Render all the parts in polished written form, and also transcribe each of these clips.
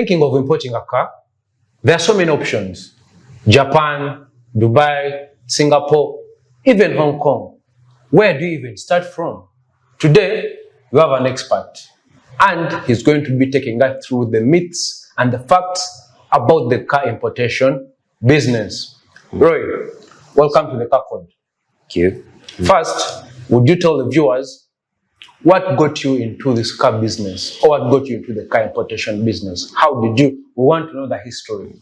thinking of importing a car, there are so many options. Japan, Dubai, Singapore, even Hong Kong. Where do you even start from? Today, we have an expert, and he's going to be taking us through the myths and the facts about the car importation business. Roy, welcome to the Car Code. Thank you. First, would you tell the viewers what got you into this car business, or what got you into the car importation business? How did you? We want to know the history.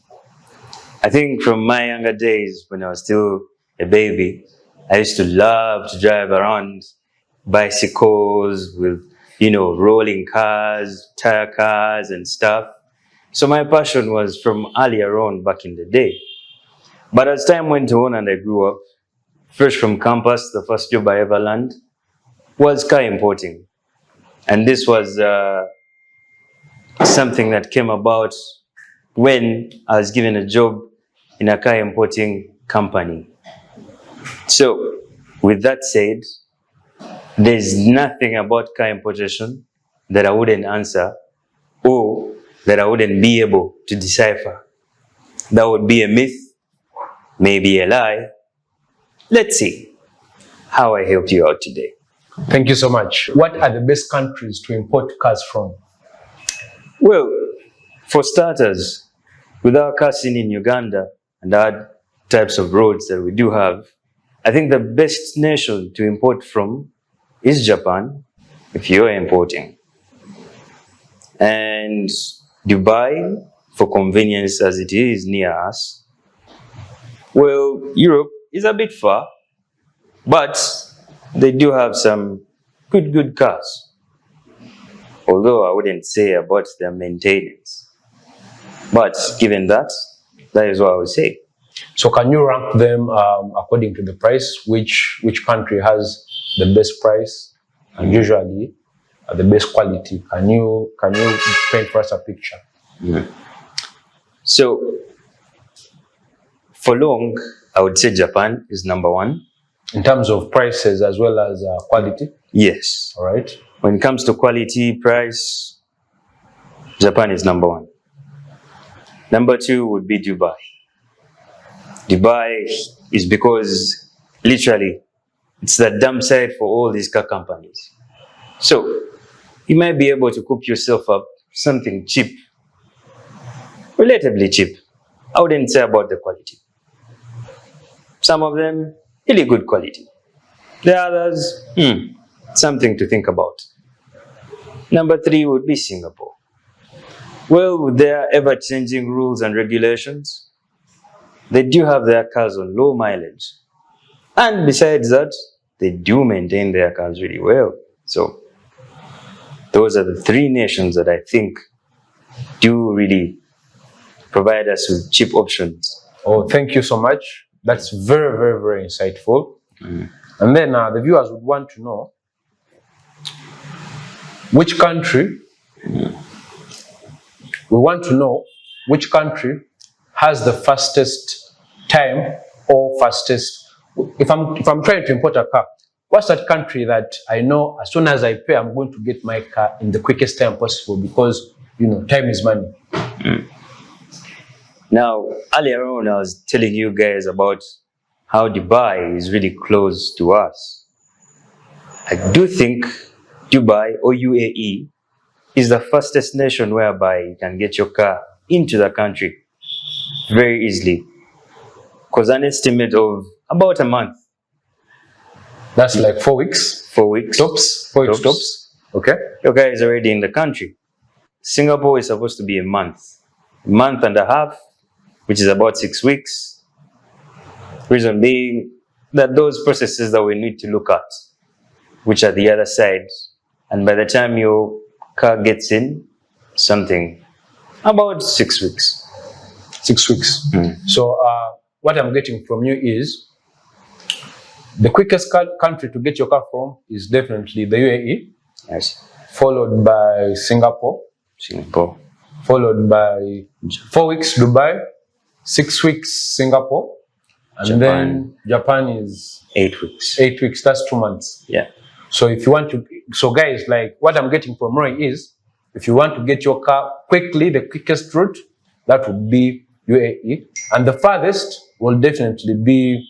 I think from my younger days, when I was still a baby, I used to love to drive around bicycles with, rolling cars, tire cars and stuff. So my passion was from earlier on back in the day. But as time went on and I grew up, fresh from campus, the first job I ever landed was car importing. And this was something that came about when I was given a job in a car importing company. So, with that said, there's nothing about car importation that I wouldn't answer or that I wouldn't be able to decipher. That would be a myth, maybe a lie. Let's see how I help you out today. Thank you so much. What are the best countries to import cars from? Well, for starters, with our car scene in Uganda and other types of roads that we do have, I think the best nation to import from is Japan, if you're importing. And Dubai, for convenience as it is near us. Well, Europe is a bit far, but they do have some good cars. Although I wouldn't say about their maintenance. But given that, that is what I would say. So can you rank them according to the price? Which country has the best price and usually the best quality? Can you paint for us a picture? Mm-hmm. So for long, I would say Japan is number one. In terms of prices as well as quality? Yes. All right. When it comes to quality, price, Japan is number one. Number two would be Dubai. Dubai is because literally it's the dump site for all these car companies. So you might be able to cook yourself up something cheap, relatively cheap. I wouldn't say about the quality. Some of them really good quality. The others, something to think about. Number three would be Singapore. Well, with their ever-changing rules and regulations, they do have their cars on low mileage. And besides that, they do maintain their cars really well. So, those are the three nations that I think do really provide us with cheap options. Oh, thank you so much. That's very insightful. Mm. And then the viewers would want to know which country, we want to know which country has the fastest time or fastest, if I'm trying to import a car, what's that country that I know as soon as I pay, I'm going to get my car in the quickest time possible because, time is money. Mm. Now, earlier on, I was telling you guys about how Dubai is really close to us. I do think Dubai or UAE is the fastest nation whereby you can get your car into the country very easily. Because an estimate of about a month. That's like 4 weeks? 4 weeks. Tops? 4 weeks tops. Okay. Your car is already in the country. Singapore is supposed to be a month and a half, which is about 6 weeks. Reason being that those processes that we need to look at, which are the other side, and by the time your car gets in, something about 6 weeks. 6 weeks. Mm. So what I'm getting from you is the quickest country to get your car from is definitely the UAE. Yes. Followed by Singapore. Followed by 4 weeks Dubai, 6 weeks Singapore, and then Japan is 8 weeks. 8 weeks. That's 2 months. Yeah. So if you want to, so guys, like what I'm getting from Roy is, if you want to get your car quickly, the quickest route, that would be UAE. And the farthest will definitely be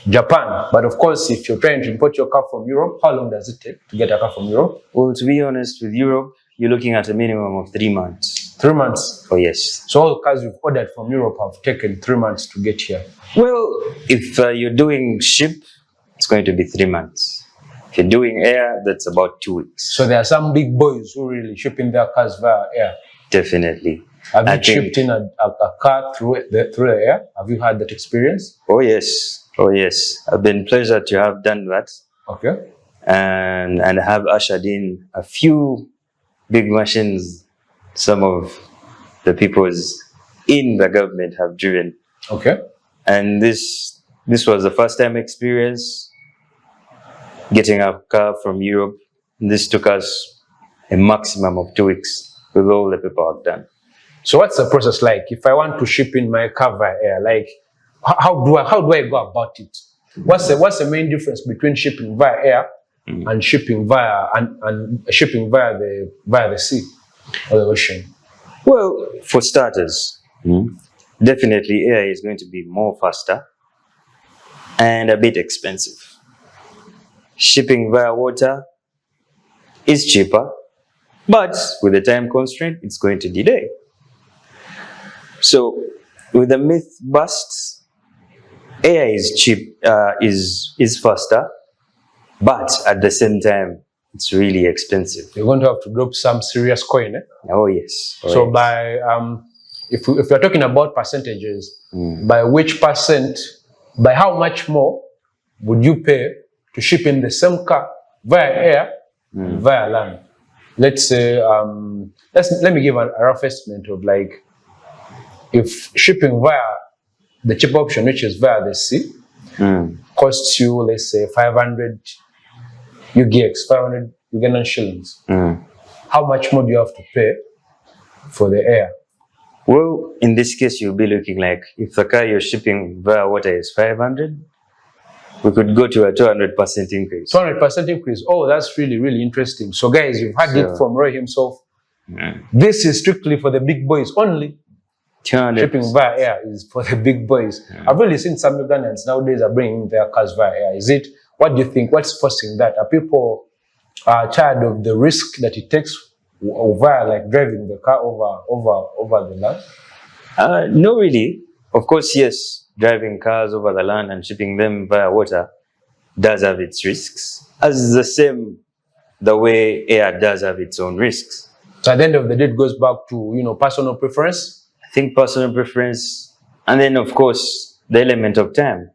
Japan. But of course, if you're trying to import your car from Europe, how long does it take to get a car from Europe? Well, to be honest, with Europe, you're looking at a minimum of 3 months. 3 months. Oh, yes. So all the cars you've ordered from Europe have taken 3 months to get here. Well, if you're doing ship, it's going to be 3 months. If you're doing air, that's about 2 weeks. So there are some big boys who really shipping their cars via air. Definitely. Have you shipped in a car through the air? Have you had that experience? Oh, yes. Oh, yes. I've been pleased to have done that. Okay. And have ushered in a few big machines some of the peoples in the government have driven. Okay. And this was the first time experience getting a car from Europe. This took us a maximum of 2 weeks with all the paperwork done. So what's the process like? If I want to ship in my car via air, like how do I go about it? What's the main difference between shipping via air and shipping via shipping via the sea or the ocean? Well, for starters, definitely air is going to be more faster and a bit expensive. Shipping via water is cheaper, but with the time constraint, it's going to delay. So, with the myth busts, air is cheap, is faster, but at the same time, it's really expensive. You're going to have to drop some serious coin, eh? Oh yes. Oh, so yes. by if we're talking about percentages, by which percent, by how much more would you pay to ship in the same car via air, via land? Let's say let me give a rough estimate of like, if shipping via the cheap option, which is via the sea, costs you, let's say 500 UGX, 500 Ugandan shillings. How much more do you have to pay for the air? Well, in this case, you'll be looking like, if the car you're shipping via water is 500, we could go to a 200% increase. 200% increase. Oh, that's really, really interesting. So guys, you've heard it from Roy himself. This is strictly for the big boys only. 200%. Shipping via air is for the big boys. I've really seen some Ugandans nowadays are bringing their cars via air. Is it? What do you think? What's forcing that? Are people tired of the risk that it takes via like driving the car over the land? No, really. Of course, yes. Driving cars over the land and shipping them via water does have its risks, as the way air does have its own risks. So at the end of the day, it goes back to personal preference. I think personal preference, and then of course the element of time.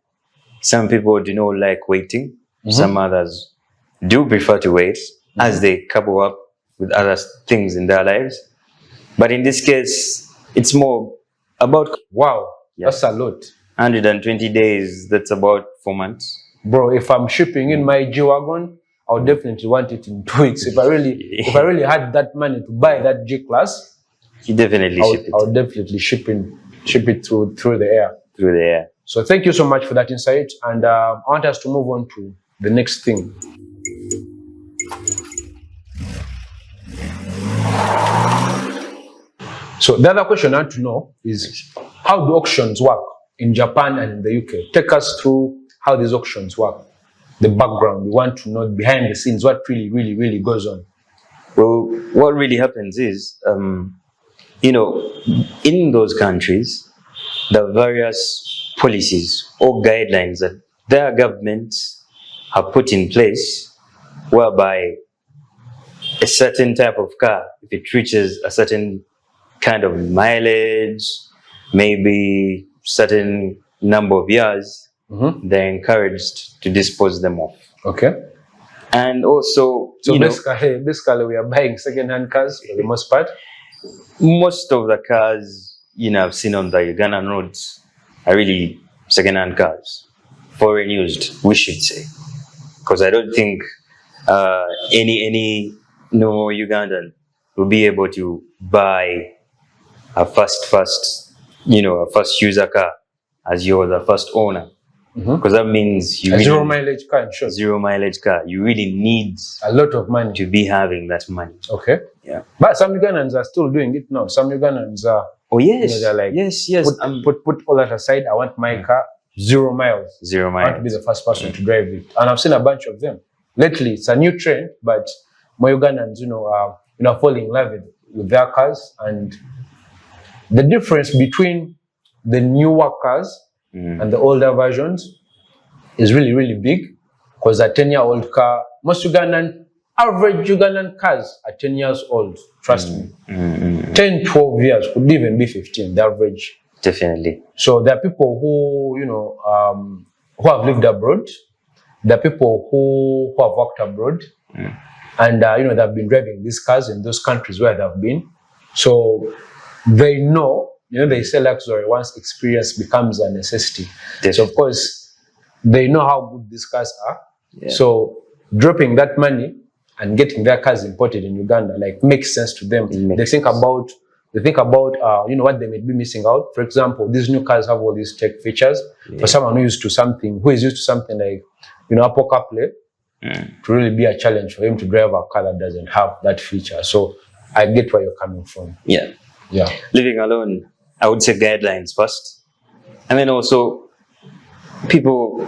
Some people do not like waiting. Some others do prefer to wait as they couple up with other things in their lives. But in this case, it's more about, wow, that's a lot. 120 days, that's about 4 months. Bro, if I'm shipping in my G-Wagon, I would definitely want it in 2 weeks. If I really had that money to buy that G-Class, you definitely ship it. I would definitely ship it through the air. Through the air. So thank you so much for that insight. And I want us to move on to the next thing. So the other question I want to know is, how do auctions work in Japan and in the UK? Take us through how these auctions work. The background. We want to know behind the scenes what really, really, really goes on. Well, what really happens is, in those countries, the various policies or guidelines that their governments have put in place, whereby a certain type of car, if it reaches a certain kind of mileage, maybe certain number of years, they're encouraged to dispose them off. Okay. And also, basically we are buying second-hand cars for the most part. Most of the cars, I've seen on the Ugandan roads are really second-hand cars, foreign used, we should say, because I don't think any Ugandan will be able to buy a first user car as you're the first owner. because that means you A really, zero mileage car, in short. zero mileage car. You really need A lot of money. to be having that money. Okay. Yeah. But some Ugandans are still doing it now. Some Ugandans are, Oh yes, they're like, yes. put all that aside. I want my car 0 miles. Zero I want to be miles. the first person to drive it. And I've seen a bunch of them. Lately, it's a new trend, but more Ugandans, are falling in love with their cars. And the difference between the newer cars and the older versions is really, really big. Because a 10-year-old car, average Ugandan cars are 10 years old. Trust me. 10, 12 years, could even be 15, the average. Definitely. So there are people who have lived abroad. There are people who have worked abroad. And, they've been driving these cars in those countries where they've been. So they know, they say luxury once experience becomes a necessity. Definitely. So, of course, they know how good these cars are. Yeah. So dropping that money and getting their cars imported in Uganda makes sense to them. They think about what they may be missing out. For example, these new cars have all these tech features. For someone who is used to something like Apple CarPlay, to really be a challenge for him to drive a car that doesn't have that feature. So I get where you're coming from. Yeah. Yeah. Living alone, I would say guidelines first, and then also people,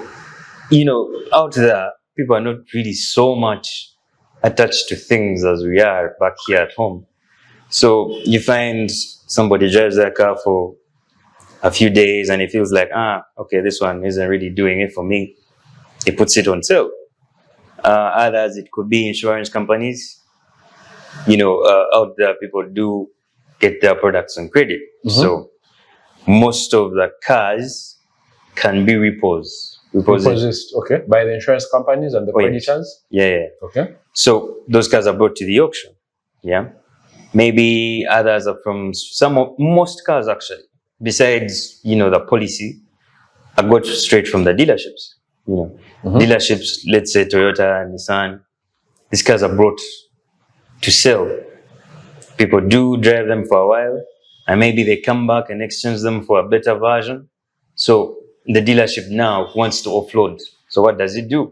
out there, people are not really so much attached to things as we are back here at home. So you find somebody drives their car for a few days and he feels like, okay, this one isn't really doing it for me. He puts it on sale. Others, it could be insurance companies. Out there, people do get their products on credit. So most of the cars can be repossessed. Okay, by the insurance companies and the creditors. Yeah. Okay. So those cars are brought to the auction. Yeah. Maybe others are from most cars actually. Besides, the policy, are got straight from the dealerships. Dealerships, let's say Toyota, Nissan, these cars are brought to sell. People do drive them for a while, and maybe they come back and exchange them for a better version. So the dealership now wants to offload. So what does it do?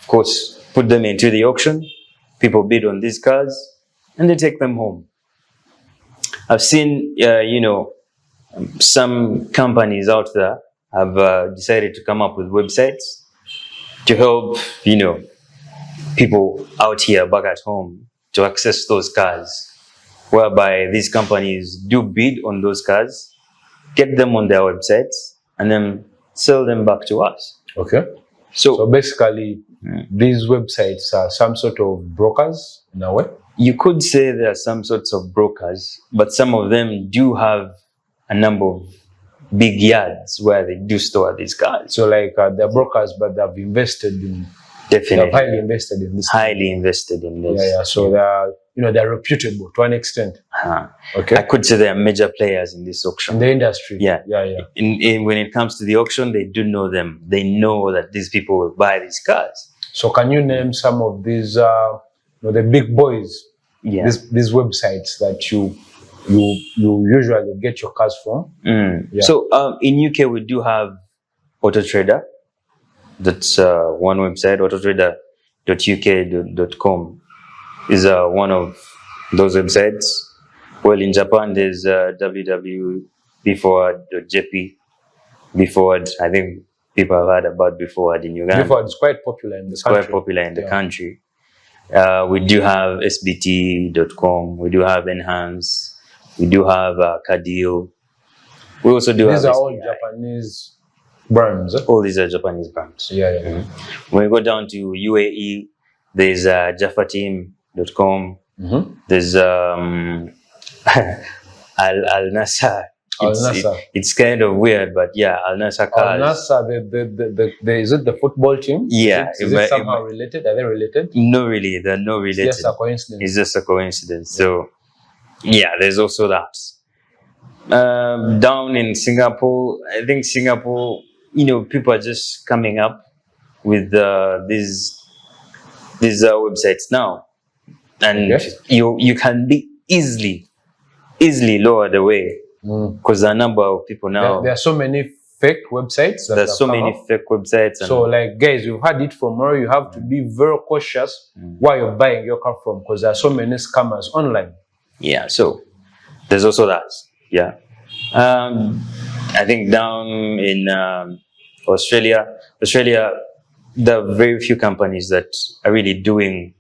Of course, put them into the auction. People bid on these cars, and they take them home. I've seen, some companies out there have decided to come up with websites to help, people out here back at home to access those cars, whereby these companies do bid on those cars, get them on their websites, and then sell them back to us. Okay. So basically, these websites are some sort of brokers in a way? You could say there are some sorts of brokers, but some of them do have a number of big yards where they do store these cars. So they're brokers, but they've invested in... Definitely. They're highly invested in this. Highly invested in this. Yeah. So they're reputable to an extent. Okay. I could say they are major players in this auction. In the industry. Yeah. When it comes to the auction, they do know them. They know that these people will buy these cars. So can you name some of these, the big boys? Yeah. These websites that you usually get your cars from? Yeah. So in UK, we do have AutoTrader. That's one website, autotrader.uk.com is one of those websites. Well, in Japan, there's www.bforward.jp. Bforward, I think people have heard about Bforward in Uganda. Bforward is quite popular in the country. Quite popular in the country. We do have sbt.com. We do have Enhance. We do have Kadio. We also do These have... are all Japanese brands. All these are Japanese brands. Yeah. When we go down to UAE, there's jaffateam.com. There's Al Nassr. It's kind of weird, but yeah, Al Nassr cars. Al Nassr, is it the football team? Yeah. Is it somehow related? Are they related? No, really. They're not related. It's just a coincidence. It's just a coincidence. So, yeah, there's also that. Down in Singapore, I think Singapore, people are just coming up with these websites now. And you can be easily lowered away because there are a number of people now. There are so many fake websites. There's so many fake websites. So, like, guys, you've heard it from her. You have to be very cautious where you're buying your car from, because there are so many scammers online. Yeah, so there's also that. Yeah. I think down in Australia, there are very few companies that are really doing,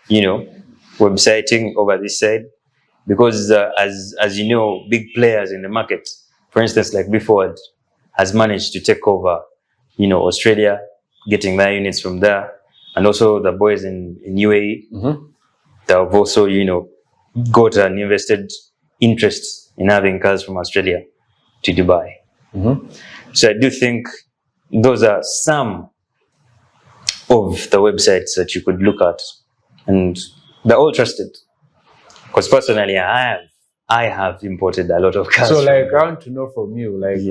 websiting over this side, because as you know, big players in the market, for instance, like Before has managed to take over, Australia, getting their units from there, and also the boys in UAE, that have also, got an invested interest in having cars from Australia to Dubai. So I do think those are some of the websites that you could look at, and they're all trusted. Because personally, I have imported a lot of cars. So, like, I want to know from you, like,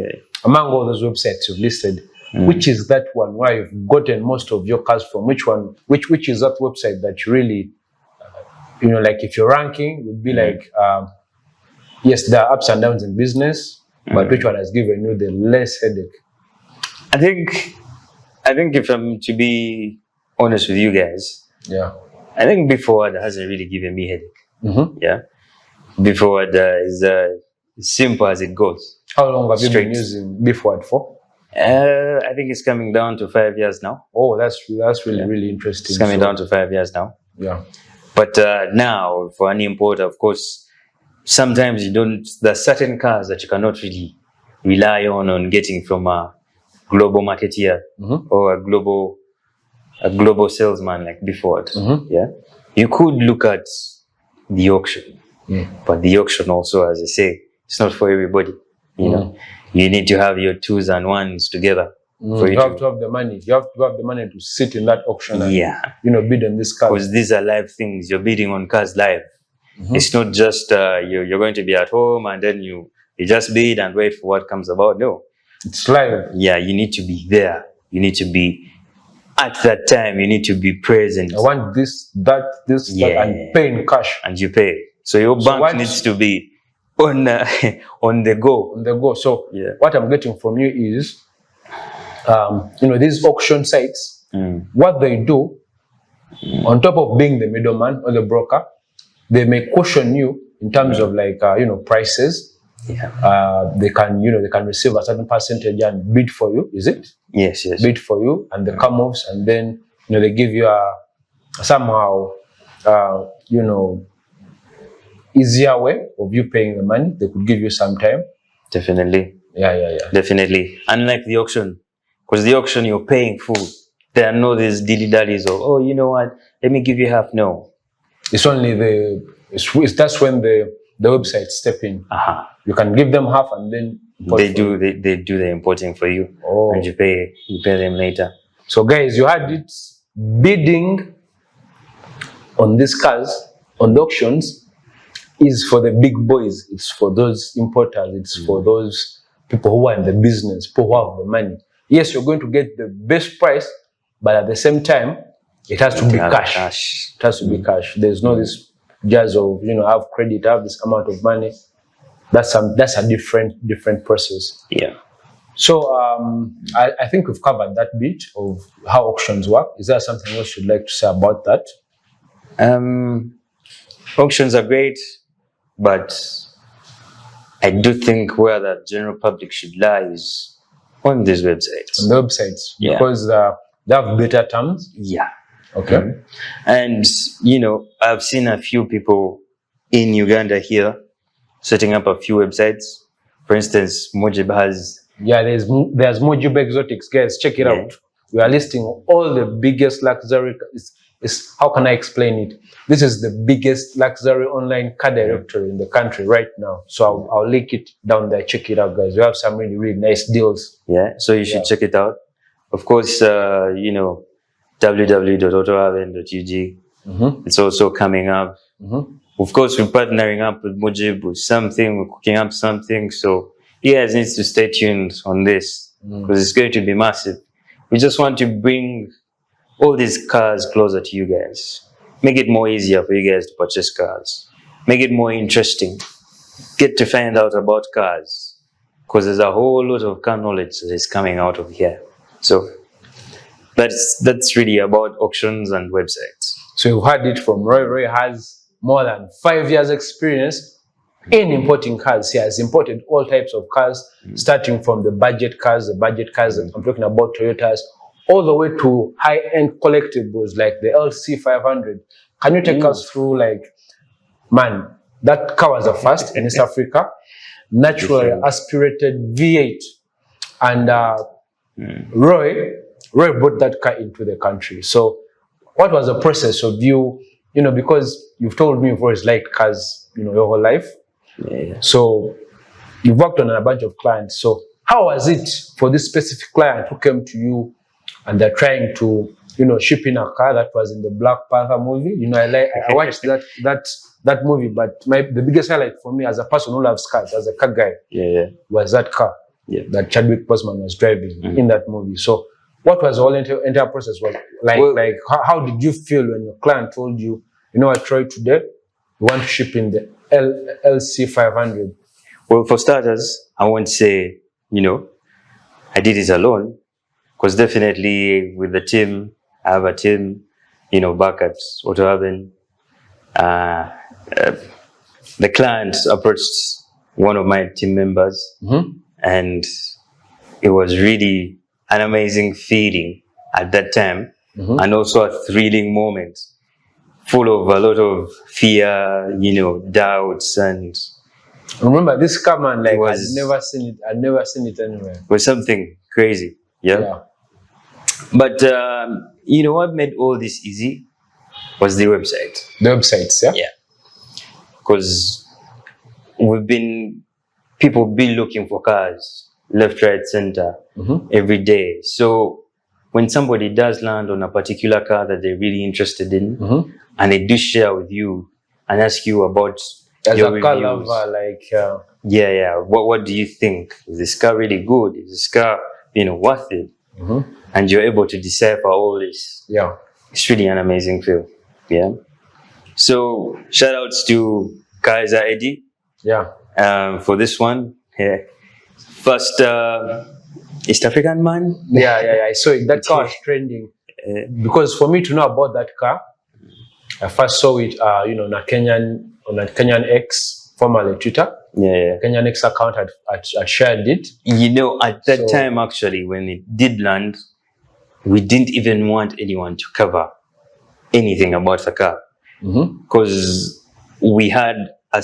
among all those websites you've listed, which is that one where you've gotten most of your cars from? Which one? Which is that website that you really, like, if your ranking would be like, yes, there are ups and downs in business, but which one has given you the less headache? I think if I'm to be honest with you guys, I think Before hasn't really given me headache. Yeah, Before is simple as it goes. How long have you been using Before for? I think it's coming down to 5 years now. Oh, that's really interesting. It's coming down to 5 years now. Yeah. But now, for an importer, of course, sometimes there's certain cars that you cannot really rely on getting from a global marketeer or a global salesman like Before. Yeah. You could look at the auction, but the auction also, as I say, it's not for everybody. You need to have your twos and ones together. You have to have the money. You have to have the money to sit in that auction and bid on this car. Because these are live things. You're bidding on cars live. It's not just you're going to be at home and then you just bid and wait for what comes about. No, it's live. Yeah, you need to be there. You need to be at that time. You need to be present. I want this, that, and pay in cash. And you pay. So your bank needs to be on the go. On the go. So what I'm getting from you is, these auction sites, what they do, on top of being the middleman or the broker, they may caution you in terms of like prices. They can receive a certain percentage and bid for you. Is it? Yes. Bid for you, and they come off, and then they give you a somehow easier way of you paying the money. They could give you some time. Definitely. Yeah. Definitely. Unlike the auction, because the auction you're paying full. There are no these dilly-dallies of, oh, you know what, let me give you half. No. It's only that's when the websites step in. You can give them half and then they do the importing for you. And you pay them later. So guys, you had it, bidding on these cars on the auctions is for the big boys. It's for those importers. It's for those people who are in the business, people who have the money. Yes, you're going to get the best price, but at the same time, it has to be cash. It has to be cash. There's no this jazz of I have credit, I have this amount of money. That's a different process. Yeah. So I think we've covered that bit of how auctions work. Is there something else you'd like to say about that? Auctions are great, but I do think where the general public should lie is on these websites. On the websites, because they have better terms. Yeah. Okay. And I've seen a few people in Uganda here setting up a few websites. For instance, Mojib has. Yeah, there's Mojib Exotics, guys. Check it out. We are listing all the biggest luxury. How can I explain it? This is the biggest luxury online car directory in the country right now. So I'll link it down there. Check it out, guys. We have some really, really nice deals. Yeah, so you should check it out. Of course, www.autohaven.ug. It's also coming up. Of course, we're partnering up with Mujib with something. We're cooking up something. So you guys need to stay tuned on this because it's going to be massive. We just want to bring all these cars closer to you guys. Make it more easier for you guys to purchase cars. Make it more interesting. Get to find out about cars. because there's a whole lot of car knowledge that is coming out of here. So that's really about auctions and websites. So you've heard it from Roy. Roy has more than 5 years experience in importing cars. He has imported all types of cars, starting from the budget cars, I'm talking about Toyotas, all the way to high-end collectibles like the LC500. Can you take us through, like, man, that car was a first in East Africa, naturally aspirated V8, and Roy brought that car into the country. So what was the process of you, because you've told me you've always liked cars, your whole life. Yeah. So you've worked on a bunch of clients. So how was it for this specific client who came to you and they're trying to, ship in a car that was in the Black Panther movie? I watched that movie, but the biggest highlight for me as a person who loves cars, as a car guy, was that car that Chadwick Boseman was driving in that movie. So what was the whole entire process like? How did you feel when your client told you, what, Troy, today we want to ship in the LC500? Well, for starters, I won't say, I did it alone, because definitely with the team, I have a team, back at Auto Haven. The client approached one of my team members, and it was really an amazing feeling at that time, and also a thrilling moment, full of a lot of fear, doubts, and remember this car, man, like I'd never seen it anywhere. It was something crazy, yeah. But what made all this easy was the website. The websites, yeah. Because people been looking for cars left, right, center every day. So when somebody does land on a particular car that they're really interested in, and they do share with you and ask you about your reviews, car lover, what do you think? Is this car really good? Is this car worth it? And you're able to decipher all this. Yeah, it's really an amazing feel. Yeah. So shout outs to Kaiser Eddie. Yeah. For this one. Yeah. First East African man. Yeah. I saw it. That car was trending. Because for me to know about that car, I first saw it on a Kenyan X, formerly Twitter. Kenyan X account had shared it. At that time, actually, when it did land, we didn't even want anyone to cover anything about the car, because we had a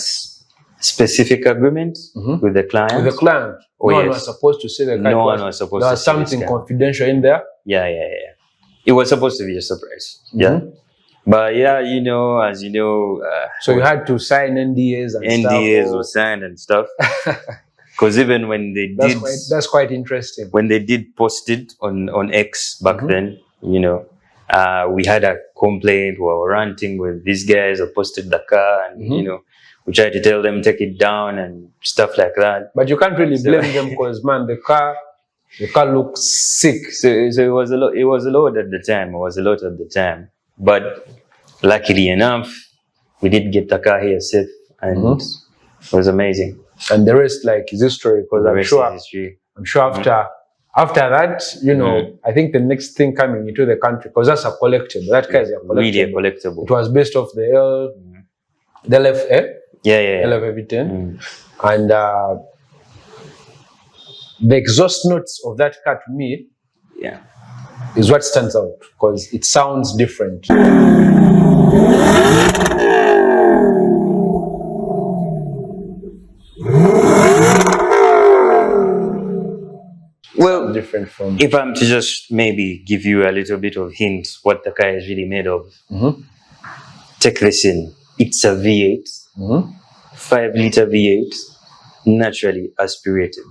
specific agreement with the client. With the client, no one was supposed to say the car. No one was supposed to. There was something confidential in there. Yeah. It was supposed to be a surprise. Yeah. But as you know, so you had to sign NDAs and stuff. NDAs were signed and stuff. Because even when they did, that's quite interesting. When they did post it on X back then, we had a complaint. We were ranting with these guys who posted the car, and we tried to tell them take it down and stuff like that. But you can't really blame them, because man, the car looks sick. So it was a lot. It was a lot at the time. But luckily enough, we did get the car here safe, and it was amazing. And the rest, is history, because I'm sure after that, I think the next thing coming into the country, because that's a collectible. That car is a collectible. Really a collectible. It was based off the LFA. LFA V10. And the exhaust notes of that car, to me, is what stands out, because it sounds different. Well, different from. If I'm to just maybe give you a little bit of hint what the car is really made of, take this in. It's a V8, 5-liter V8, naturally aspirated.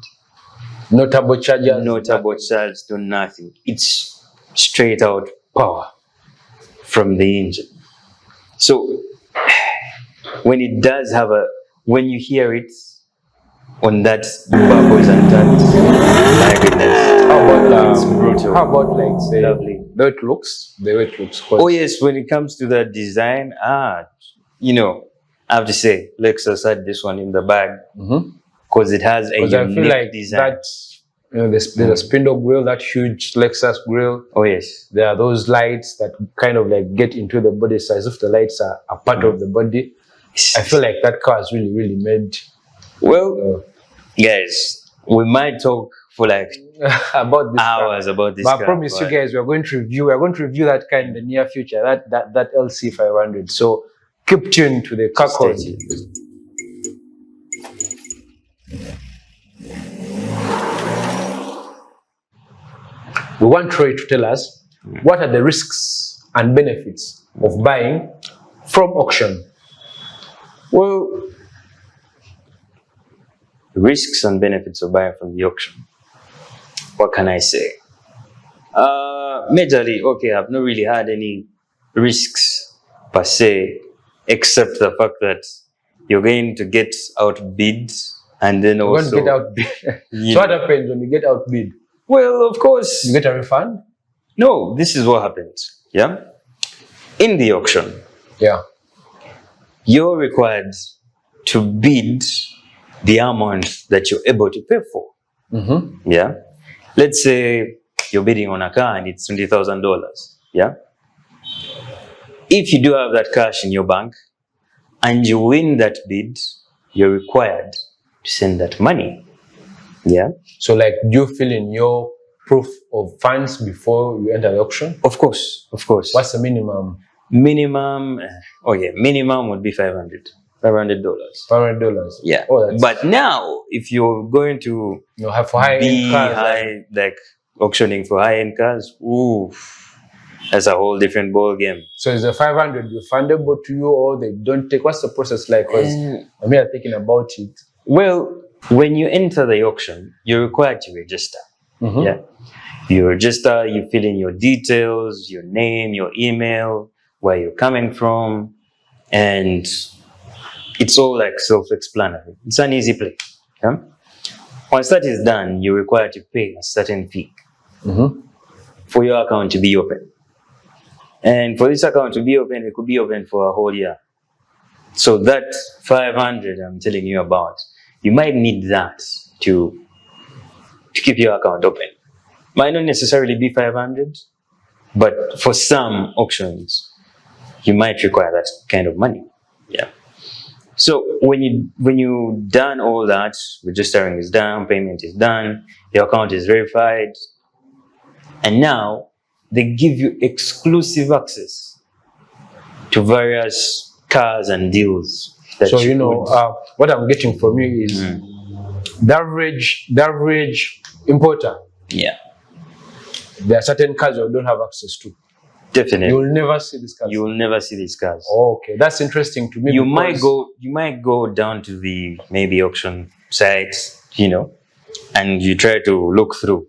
No turbochargers. No turbocharged, no nothing. It's straight out power from the engine. So when it does when you hear it on that bubbles and that, my goodness, it's brutal. How about say lovely. The way it looks? Oh yes, when it comes to the design, I have to say Lexus had this one in the bag. because it has a Because I feel unique like design. that, there's a spindle grill, that huge Lexus grill. Oh yes. There are those lights that kind of like get into the body, so as if the lights are a part of the body. I feel like that car is really, really made. Well, guys, we might talk for like about this hours car. about this But car. I promise you guys, we're going to review that car in the near future. That LC 500. So keep tuned to the car code. We want Troy to tell us what are the risks and benefits of buying from auction. Well, risks and benefits of buying from the auction. What can I say? Majorly, okay, I've not really had any risks per se, except the fact that you're going to get outbid, and then You're also going to get outbid. So what happens when you get outbid? Well, of course. You get a refund? No, this is what happens. Yeah. In the auction, Yeah. you're required to bid the amount that you're able to pay for. Mm-hmm. Yeah. Let's say you're bidding on a car and it's $20,000. Yeah. If you do have that cash in your bank and you win that bid, you're required to send that money. Yeah. So like, do you fill in your proof of funds before you enter the auction? Of course. Of course. What's the minimum? Minimum? Minimum would be $500. $500. Yeah. Oh, that's, But now, if you're going to you have for high-end cars, like auctioning for high-end cars, that's a whole different ball game. so is the 500 refundable to you, or they don't take? What's the process like? Because I'm here thinking about it. Well, when you enter the auction, you're required to register. Mm-hmm. Yeah. You register, you fill in your details, your name, your email, where you're coming from, and it's all like self-explanatory. It's an easy play. Yeah? Once that is done, you're required to pay a certain fee for your account to be open. And for this account to be open, it could be open for a whole year. So that 500 I'm telling you about, you might need that to keep your account open. Might not necessarily be 500, but for some auctions, you might require that kind of money. Yeah. So when you done all that, registering is done, payment is done, your account is verified, and now they give you exclusive access to various cars and deals. So what I'm getting from you is the average importer. Yeah. There are certain cars you don't have access to. Definitely. You will never see these cars. You will never see these cars. Oh, okay, that's interesting to me. You might go down to the maybe auction sites, and you try to look through.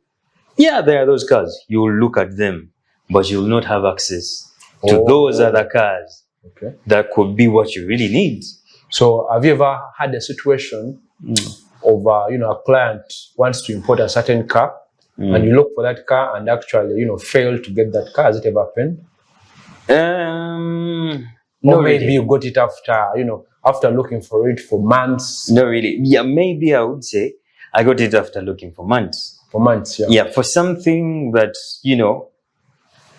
Yeah, there are those cars. You will look at them, but you will not have access to those other cars. Okay. That could be what you really need. So have you ever had a situation of a client wants to import a certain car, and you look for that car and actually fail to get that car? Has it ever happened? No, Or maybe really. you got it after looking for it for months. No, really. Yeah, maybe I would say I got it after looking for months. For months, yeah. Yeah, for something that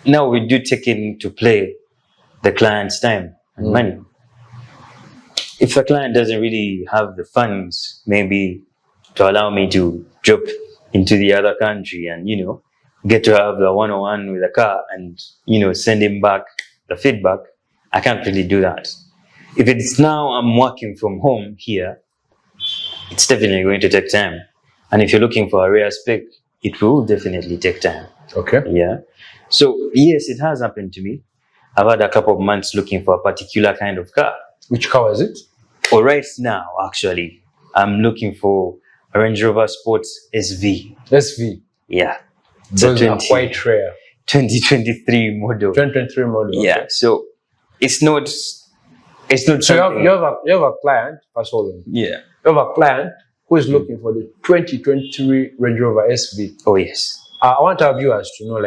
now we do take into play the client's time and money. If the client doesn't really have the funds, maybe to allow me to drop into the other country and, get to have the one-on-one with the car and, send him back the feedback, I can't really do that. If it's now I'm working from home here, it's definitely going to take time. And if you're looking for a rare spec, it will definitely take time. Okay. Yeah. So, yes, it has happened to me. I've had a couple of months looking for a particular kind of car. Which car is it? Or right now, actually, I'm looking for a Range Rover Sports SV. SV. Yeah. Those are quite rare. 2023 model. 2023 model. Yeah. Okay. So it's not. So you have a client. Hold on. Yeah. You have a client who is looking for the 2023 Range Rover SV. Oh yes. I want our viewers to know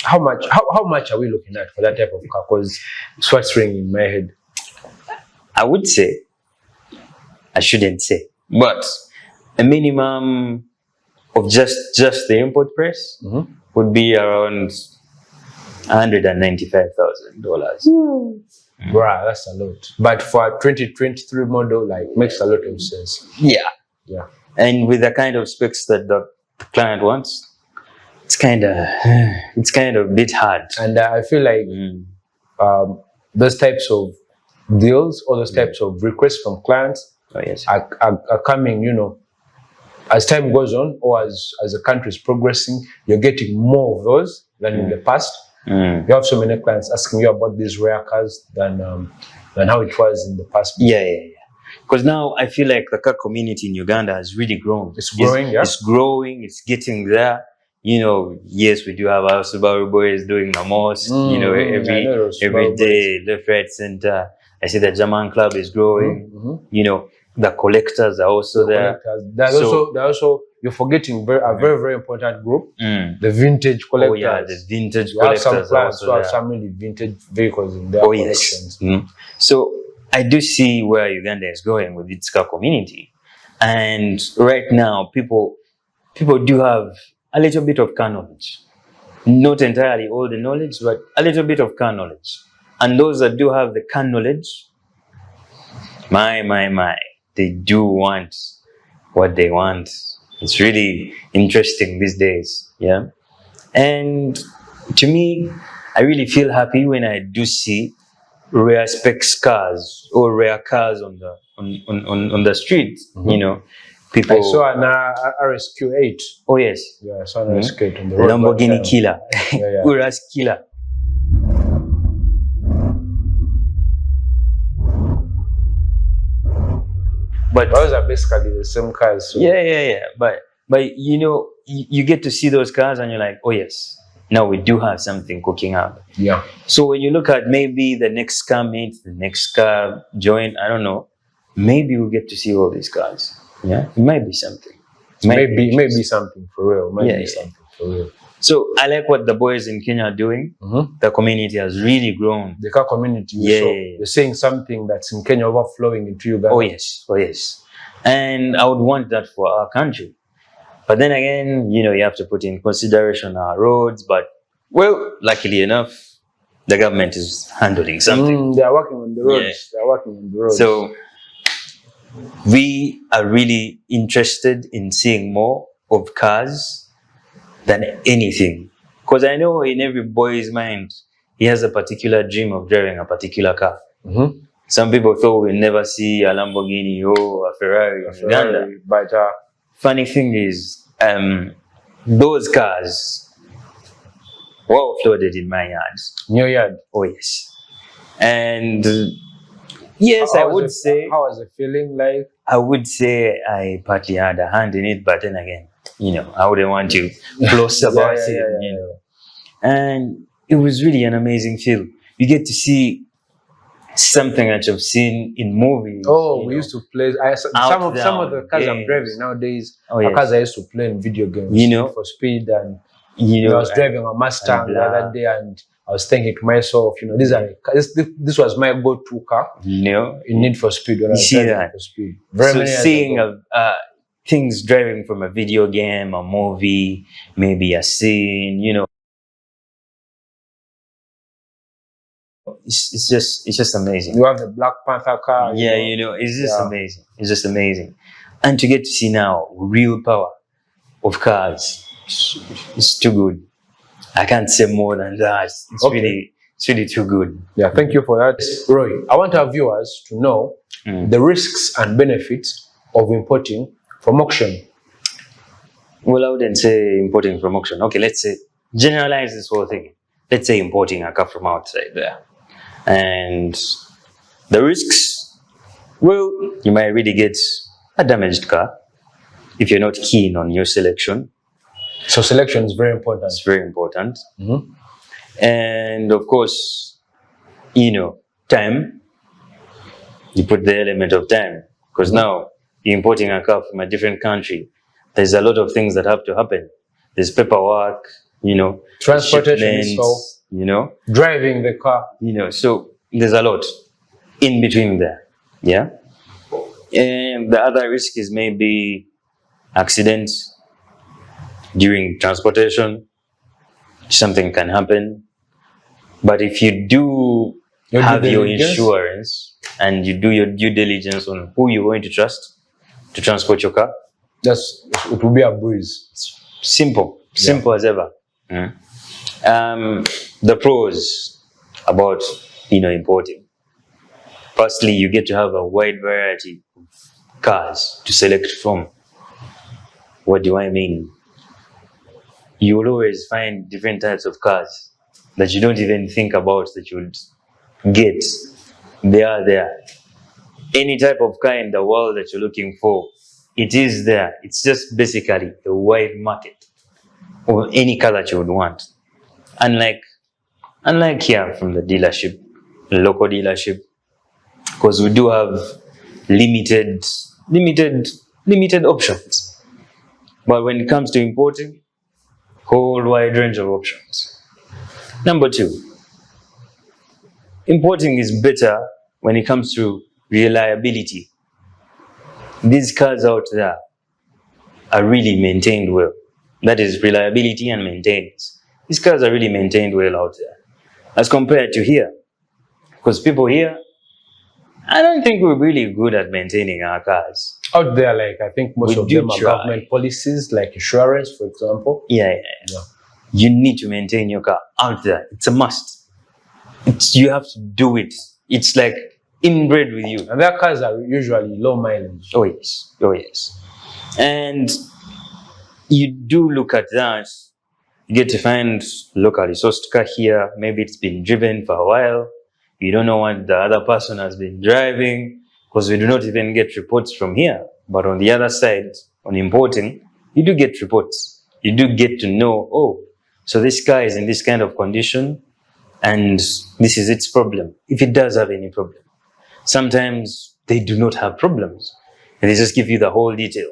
how much are we looking at for that type of car? Because it's what's ringing in my head. I would say, I shouldn't say, But a minimum of just the import price would be around $195,000. Bruh, that's a lot. But for a 2023 model, like, makes a lot of sense. Yeah. Yeah. And with the kind of specs that the client wants, it's kind of a bit hard. And I feel like those types of deals or those types of requests from clients are coming, as time goes on, or as the country is progressing, you're getting more of those than in the past. You have so many clients asking you about these rare cars than how it was in the past. Yeah. Because now I feel like the car community in Uganda has really grown. It's growing, It's growing. It's getting there. Yes, we do have our Subaru boys doing the most. Every day, left, right, center. I see the German club is growing. The collectors are also there. There's also you're forgetting a very, very important group. The vintage collectors. Oh yeah, the vintage collectors. Some clients who have some really vintage vehicles in their collections. Yes. So I do see where Uganda is going with its car community, and right now people do have a little bit of car knowledge, not entirely all the knowledge, but a little bit of car knowledge. And those that do have the car knowledge, my, they do want what they want. It's really interesting these days, yeah. And to me, I really feel happy when I do see rare specs cars or rare cars on the street. People. I saw an RSQ8. Oh yes. Yeah, I saw an RSQ8 on the road. Lamborghini killer. Urus killer. But those are basically the same cars. So. Yeah. But you get to see those cars and you're like, oh yes, now we do have something cooking up. Yeah. So when you look at maybe the next car mate, the next car joint, I don't know, maybe we'll get to see all these cars. Yeah, it might be something. Maybe something for real. Something for real. So I like what the boys in Kenya are doing. The community has really grown. The car community. You're saying something that's in Kenya overflowing into Uganda. Oh yes. And I would want that for our country. But then again, you have to put in consideration our roads. But well, luckily enough, the government is handling something. They are working on the roads. They are working on the roads. So we are really interested in seeing more of cars than anything. Because I know in every boy's mind, he has a particular dream of driving a particular car. Some people thought we'll never see a Lamborghini or a Ferrari in Uganda. But funny thing is, those cars were offloaded in my yard. In your yard? Oh yes. And yes, I would say. How was the feeling like? I would say I partly had a hand in it, but then again, I wouldn't want to boast about it. And it was really an amazing feel. You get to see something that you've seen in movies. Oh, we used to play. Some of the cars I'm driving nowadays are cars I used to play in video games. For speed, and I was driving a Mustang the other day, and I was thinking to myself, this was my go-to car. In Need for Speed. When I was driving for speed. So seeing things driving from a video game, a movie, maybe a scene, it's just amazing. You have the Black Panther car. It's just amazing. It's just amazing. And to get to see now real power of cars, it's too good. I can't say more than that. It's really too good. Yeah, thank you for that, Roy. I want our viewers to know the risks and benefits of importing from auction. Well, I wouldn't say importing from auction. Okay, let's say generalize this whole thing. Let's say importing a car from outside there. And the risks, well, you might really get a damaged car if you're not keen on your selection. So selection is very important. It's very important. And of course, time. You put the element of time. Because now, you're importing a car from a different country. There's a lot of things that have to happen. There's paperwork, transportation, driving the car. So there's a lot in between there. Yeah. And the other risk is maybe accidents during transportation. Something can happen. But if you do have your insurance and you do your due diligence on who you're going to trust to transport your car, it will be a breeze. Simple as ever. The pros about importing. Firstly, you get to have a wide variety of cars to select from. What do I mean? You will always find different types of cars that you don't even think about that you would get. They are there. Any type of car in the world that you're looking for, it is there. It's just basically a wide market of any car that you would want. Unlike here from the dealership, the local dealership, because we do have limited options. But when it comes to importing, whole wide range of options. Number 2, importing is better when it comes to reliability. These cars out there are really maintained well. That is reliability and maintenance. These cars are really maintained well out there as compared to here. Because people here, I don't think we're really good at maintaining our cars. Out there, like I think most of them are government policies, like insurance, for example. Yeah. You need to maintain your car out there. It's a must. You have to do it. It's like inbred with you. And their cars are usually low mileage. Oh yes. And you do look at that. You get to find locally sourced car here. Maybe it's been driven for a while. You don't know what the other person has been driving, because we do not even get reports from here. But on the other side, on importing, you do get reports. You do get to know, oh, so this car is in this kind of condition and this is its problem, if it does have any problem. Sometimes they do not have problems and they just give you the whole detail.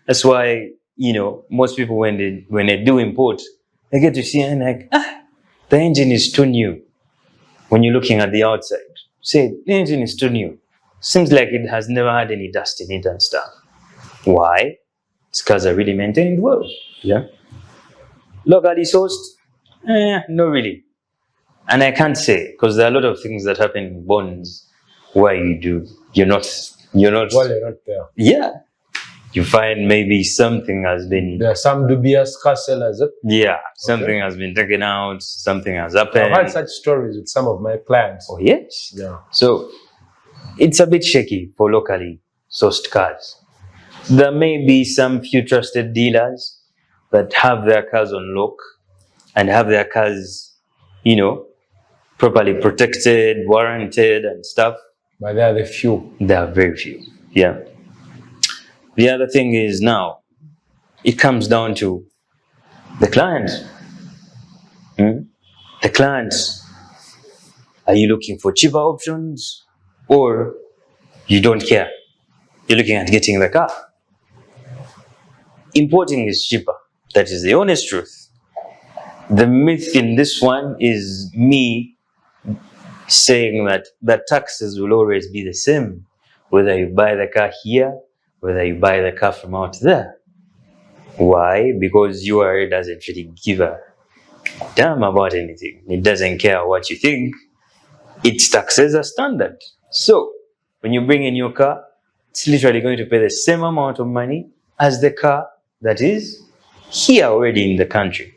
That's why, most people when they do import, they get to see and like, the engine is too new. When you're looking at the outside, say the engine is too new. Seems like it has never had any dust in it and stuff. Why? These cars are really maintained well. Yeah. Locally sourced? No, really. And I can't say, because there are a lot of things that happen in bonds where you're not Well, you're not there. Yeah. You find maybe something has been... There are some dubious car sellers. Yeah, something has been taken out, something has happened. I've had such stories with some of my clients. Oh, yes? Yeah. So, it's a bit shaky for locally sourced cars. There may be some few trusted dealers that have their cars on lock and have their cars, properly protected, warranted and stuff. But they are the few. There are very few, yeah. The other thing is now, it comes down to the client. The client, are you looking for cheaper options or you don't care? You're looking at getting the car. Importing is cheaper. That is the honest truth. The myth in this one is me saying that the taxes will always be the same, whether you buy the car here, whether you buy the car from out there. Why? Because URA doesn't really give a damn about anything. It doesn't care what you think. Its taxes are standard. So, when you bring in your car, it's literally going to pay the same amount of money as the car that is here already in the country.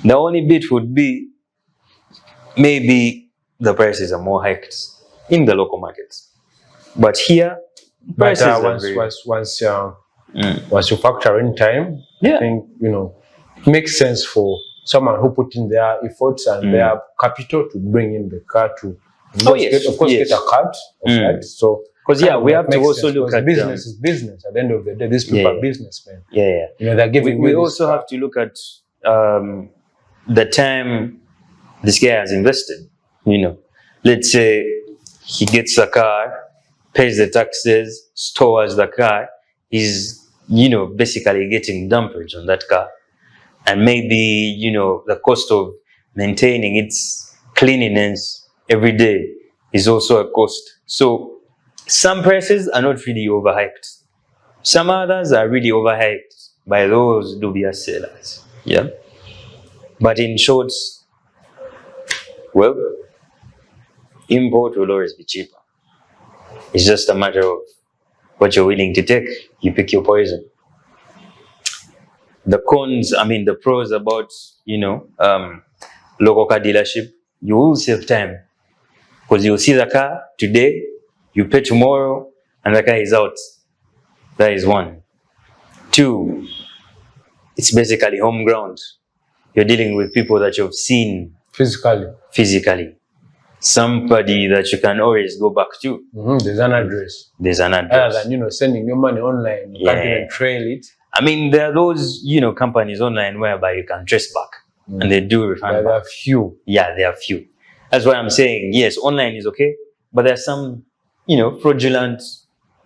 The only bit would be maybe the prices are more hiked in the local markets. But here, prices are once you factor in time, I think, it makes sense for someone who put in their efforts and their capital to bring in the car to get a cut of that. So, because we have to also look at business is business. At the end of the day, these people are businessmen. Yeah. They're giving. We also have to look at the time this guy has invested. Let's say he gets a car, pays the taxes, stores the car. He's basically getting dumpage on that car, and maybe the cost of maintaining its cleanliness every day is also a cost. So Some prices are not really overhyped. Some others are really overhyped by those dubious sellers. Yeah. But in short, well, import will always be cheaper. It's just a matter of what you're willing to take. You pick your poison. The cons, the pros about, local car dealership, you will save time. Because you'll see the car today, you pay tomorrow, and the car is out. That is one. Two, it's basically home ground. You're dealing with people that you've seen physically. Somebody that you can always go back to. There's an address. Other than, sending your money online, you can't even trail it. There are those, companies online whereby you can trace back. And they do refund back. There are few. Yeah, there are few. That's why I'm saying, yes, online is okay. But there are some, fraudulent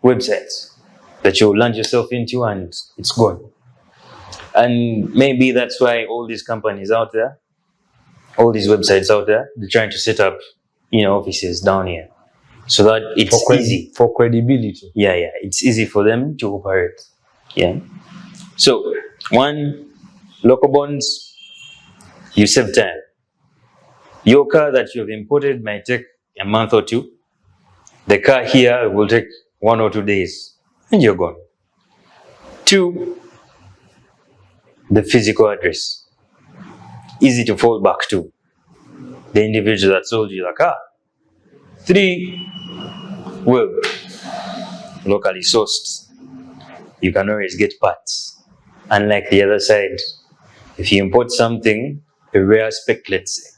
websites that you land yourself into and it's gone. And maybe that's why all these companies out there, all these websites out there, they're trying to set up, offices down here. So that it's easy. For credibility. Yeah, it's easy for them to operate. Yeah. So, one, local bonds, you save time. Your car that you've imported might take a month or two. The car here will take 1 or 2 days. And you're gone. Two, the physical address. Easy to fall back to. The individual that sold you the car. Three, well, locally sourced. You can always get parts. Unlike the other side, if you import something, a rare spec, let's say,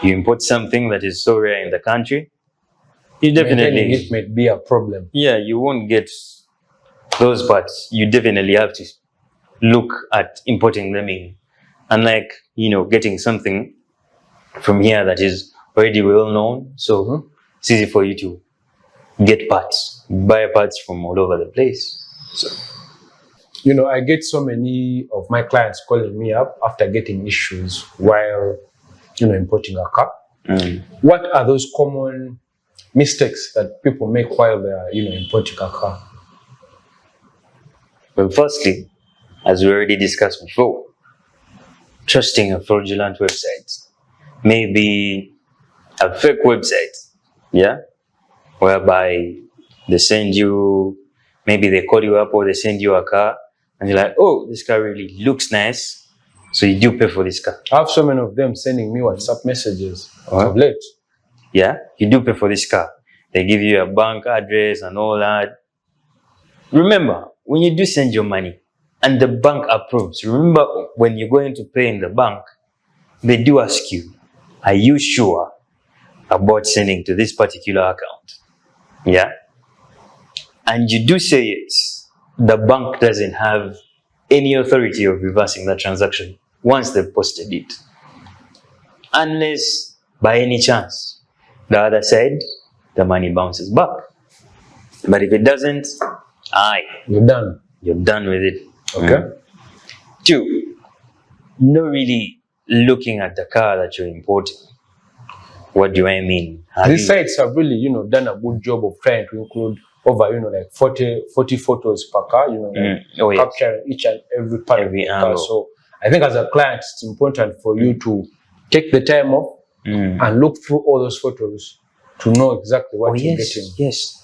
you import something that is so rare in the country, you definitely... it might be a problem. Yeah, you won't get those parts. You definitely have to look at importing them in. Unlike, getting something from here that is already well known, so it's easy for you to get parts, buy parts from all over the place. So, I get so many of my clients calling me up after getting issues while, importing a car. What are those common mistakes that people make while they are, importing a car? Well, firstly, as we already discussed before, trusting a fraudulent website. Maybe a fake website, whereby they send you, maybe they call you up or they send you a car and you're like, oh, this car really looks nice. So you do pay for this car. I have so many of them sending me WhatsApp messages of late. Yeah, you do pay for this car. They give you a bank address and all that. Remember, when you do send your money and the bank approves, remember when you're going to pay in the bank, they do ask you, are you sure about sending to this particular account? Yeah. And you do say yes. The bank doesn't have any authority of reversing that transaction once they've posted it. Unless, by any chance, the other side, the money bounces back. But if it doesn't, you're done. You're done with it. Okay. Two, not really looking at the car that you're importing. What do I mean? These sites have really, done a good job of trying to include over, like 40 photos per car, capturing each and every part of the car. So I think as a client, it's important for you to take the time off and look through all those photos to know exactly what you're getting. Yes.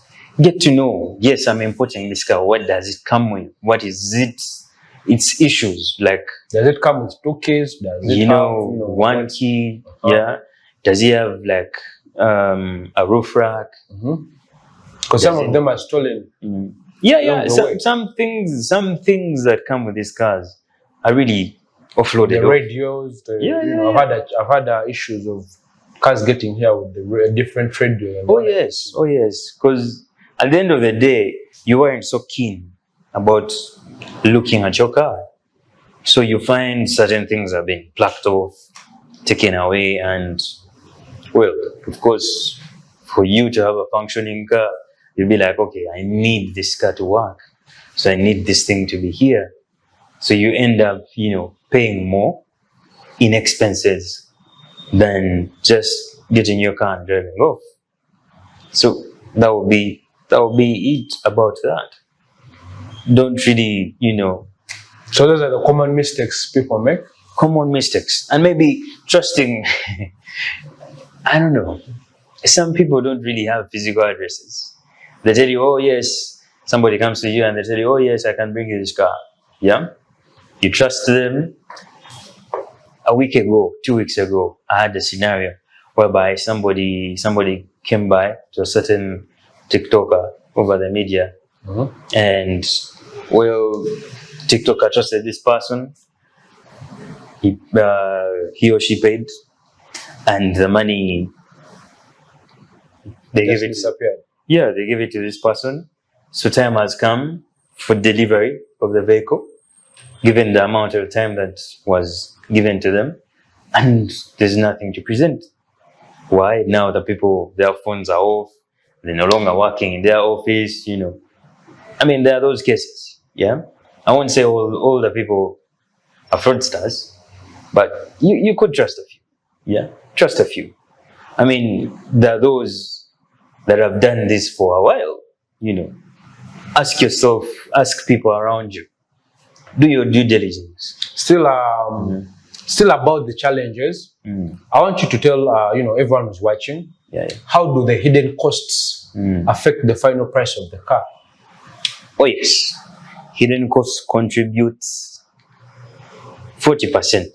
Get to know, yes, I'm importing this car. What does it come with? What is its issues? Like, does it come with 2 keys? Does it have, 1 key? Yeah. Does it have like a roof rack? Because some of them are stolen. Yeah. Some things that come with these cars are really offloaded. The radios. I've had issues of cars getting here with the different radio. Oh yes. Because at the end of the day, you weren't so keen about looking at your car, so you find certain things are being plucked off, taken away, and well, of course, for you to have a functioning car, you'll be like, okay, I need this car to work, so I need this thing to be here. So you end up, paying more in expenses than just getting your car and driving off. So That would be it about that. Don't really, So those are the common mistakes people make. common mistakes. And maybe trusting, I don't know. Some people don't really have physical addresses. They tell you, oh yes, somebody comes to you and they tell you, oh yes, I can bring you this car. Yeah? You trust them. A week ago, 2 weeks ago, I had a scenario whereby somebody came by to a certain TikToker over the media, and well, TikToker trusted this person. He or she paid, and the money they Just gave it. disappeared. Yeah, they gave it to this person. So time has come for delivery of the vehicle, given the amount of time that was given to them, and there's nothing to present. Why? Now the people, their phones are off, they're no longer working in their office, I mean, there are those cases, yeah? I won't say all the people are fraudsters, but you could trust a few, yeah? Trust a few. I mean, there are those that have done this for a while, Ask yourself, ask people around you. Do your due diligence. Still about the challenges. I want you to tell everyone who's watching, how do the hidden costs affect the final price of the car? Oh yes, hidden costs contributes 40%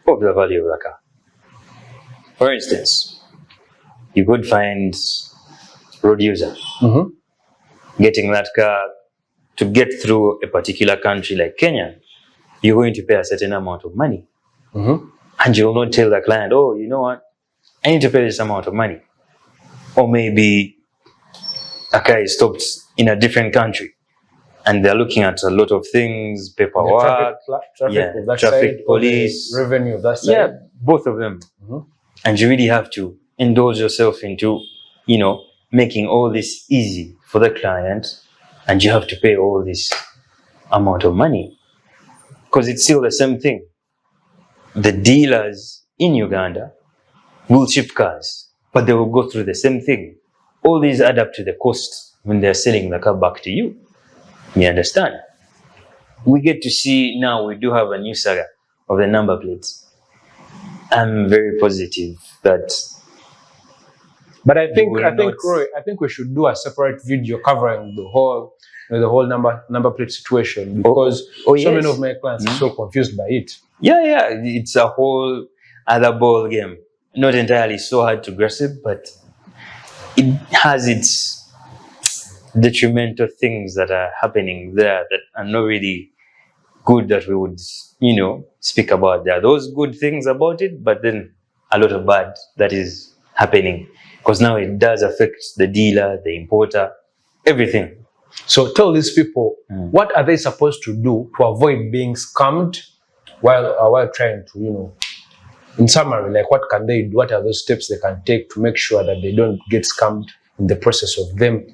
of the value of the car. For instance, you could find road user getting that car to get through a particular country like Kenya. You're going to pay a certain amount of money, and you will not tell the client, oh, you know what, I need to pay this amount of money. Or maybe a car is stopped in a different country and they're looking at a lot of things, paperwork, traffic police, revenue of that side. Yeah, both of them. And you really have to indulge yourself into, making all this easy for the client, and you have to pay all this amount of money. Because it's still the same thing. The dealers in Uganda will ship cars, but they will go through the same thing. All these add up to the cost when they're selling the car back to you. You understand? We get to see now, we do have a new saga of the number plates. I'm very positive that. But I think Roy, I think we should do a separate video covering the whole number plate situation, because many of my clients are so confused by it. Yeah, it's a whole other ball game. Not entirely so hard to grasp, but it has its detrimental things that are happening there that are not really good that we would, speak about. There are those good things about it, but then a lot of bad that is happening, because now it does affect the dealer, the importer, everything. So tell these people, what are they supposed to do to avoid being scammed while trying to, in summary, like what can they do? What are those steps they can take to make sure that they don't get scammed in the process of them,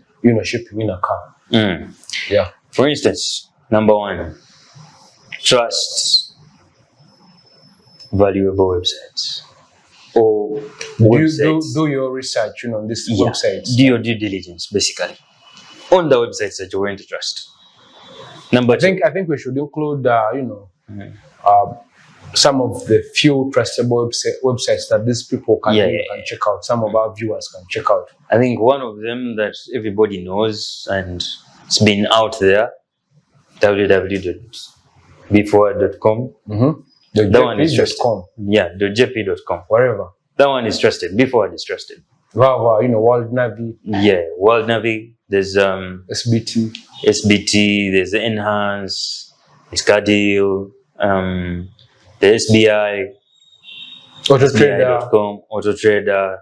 shipping in a car? Yeah. For instance, number one, trust valuable websites. Or websites. Do your research, on these websites. Do your due diligence, basically, on the websites that you're going to trust. Number two. I think we should include, some of the few trustable websites that these people can check out. Some of our viewers can check out. I think one of them that everybody knows and it's been out there, www.bforward.com. That one is trusted. Yeah, .jp.com. Wherever. That one is trusted. Before is trusted. Wow, World Navy. Yeah, World Navy. There's SBT. There's the Enhance, it's Cadil, the SBI, SBI.com, Autotrader.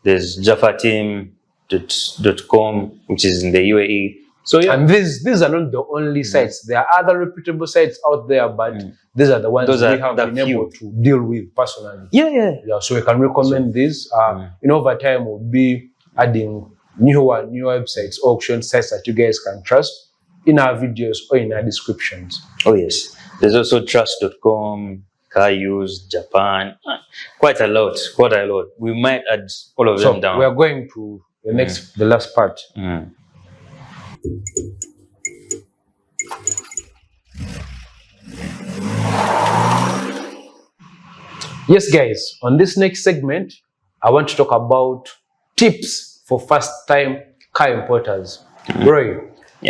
There's Jaffateam.com, which is in the UAE. So and these are not the only sites. There are other reputable sites out there, but these are the ones we have been able to deal with personally. Yeah. So we can recommend these. Over time, we'll be adding new websites, auction sites that you guys can trust in our videos or in our descriptions. Oh yes. There's also trust.com, car use, Japan, quite a lot. We might add all of them down. We are going to the last part. Yes, guys, on this next segment, I want to talk about tips for first-time car importers. Roy,